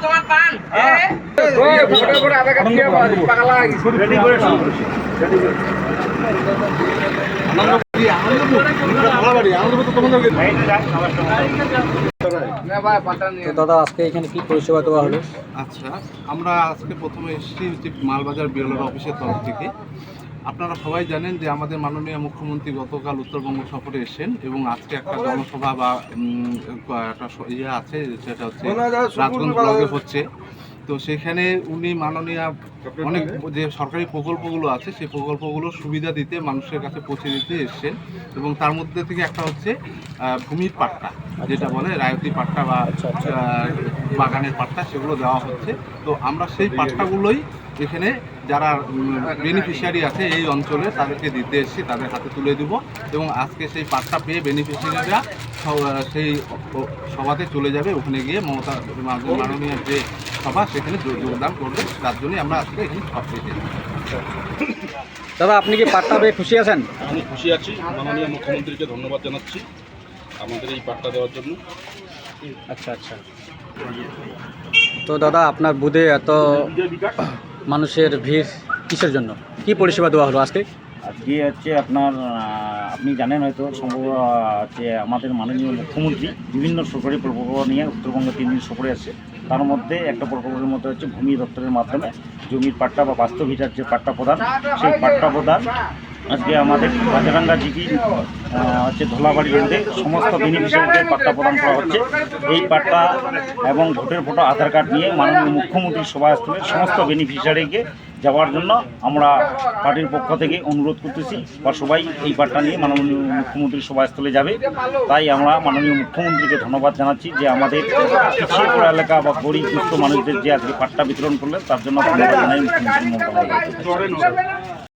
তোমার পান দাদা আজকে এখানে কি পরিষেবা দেওয়া হলো? আচ্ছা, আমরা আজকে প্রথমে এসেছি হচ্ছে মালবাজার বিএলআর অফিসের তরফ থেকে। আপনারা সবাই জানেন যে আমাদের মাননীয় মুখ্যমন্ত্রী গতকাল উত্তরবঙ্গ সফরে এসেছেন এবং আজকে একটা জনসভা বা একটা ইয়ে আছে, সেটা হচ্ছে রাজগঞ্জ ব্লকে হচ্ছে। তো সেখানে উনি মাননীয় অনেক যে সরকারি প্রকল্পগুলো আছে সেই প্রকল্পগুলোর সুবিধা দিতে মানুষের কাছে পৌঁছে দিতে এসছেন এবং তার মধ্যে থেকে একটা হচ্ছে ভূমির পাট্টা, যেটা বলে রায়তি পাট্টা বা বাগানের পাট্টা, সেগুলো দেওয়া হচ্ছে। তো আমরা সেই পাট্টাগুলোই এখানে যারা বেনিফিশিয়ারি আছে এই অঞ্চলে তাদেরকে দিতে এসেছি, তাদের হাতে তুলে দিব এবং আজকে সেই পাট্টা পেয়ে বেনিফিশিয়ারিরা সেই সভাতে চলে যাবে। ওখানে গিয়ে মমতা মাননীয় যে সভা সেখানে যোগদান করবে, তার জন্যই আমরা আজকে এখানে সব পেয়েছি। দাদা আপনি কি পাট্টা পেয়ে খুশি আছেন? আমি খুশি আছি, মাননীয় মুখ্যমন্ত্রীকে ধন্যবাদ জানাচ্ছি আমাদের এই পাট্টা দেওয়ার জন্য। আচ্ছা আচ্ছা। তো দাদা আপনার বুথে এত মানুষের ভিড় কিসের জন্য? কি পরিষেবা দেওয়া হলো আজকে? আজকে হচ্ছে আপনার আপনি জানেন হয়তো সম্ভব যে আমাদের মাননীয় মুখ্যমন্ত্রী বিভিন্ন সরকারি প্রকল্প নিয়ে উত্তরবঙ্গে 3 দিন সফরে আসছে। তার মধ্যে একটা প্রকল্পের মধ্যে হচ্ছে ভূমি দপ্তরের মাধ্যমে জমির পাট্টা বা বাস্তবিটার যে পাট্টা প্রদান, সেই পাট্টা প্রদান আজকে আমাদের কাজিরাঙ্গা জিপি হচ্ছে ধোলাবাড়ি রোডে সমস্ত বেনিফিশিয়ারিদের পাট্টা প্রদান করা হচ্ছে। এই পাট্টা এবং ভোটের ফটো আধার কার্ড নিয়ে মাননীয় মুখ্যমন্ত্রীর সভাস্থলে সমস্ত বেনিফিশিয়ারিকে যাওয়ার জন্য আমরা পার্টির পক্ষ থেকে অনুরোধ করতেছি, বা সবাই এই পাট্টা নিয়ে মাননীয় মুখ্যমন্ত্রীর সভাস্থলে যাবে। তাই আমরা মাননীয় মুখ্যমন্ত্রীকে ধন্যবাদ জানাচ্ছি যে আমাদের পিছিয়ে পড়া এলাকা বা গরিব দুস্থ মানুষদের যে আজকে পাট্টা বিতরণ করলেন, তার জন্য ধন্যবাদ জানাই মুখ্যমন্ত্রী মমতা বন্দ্যোপাধ্যায়।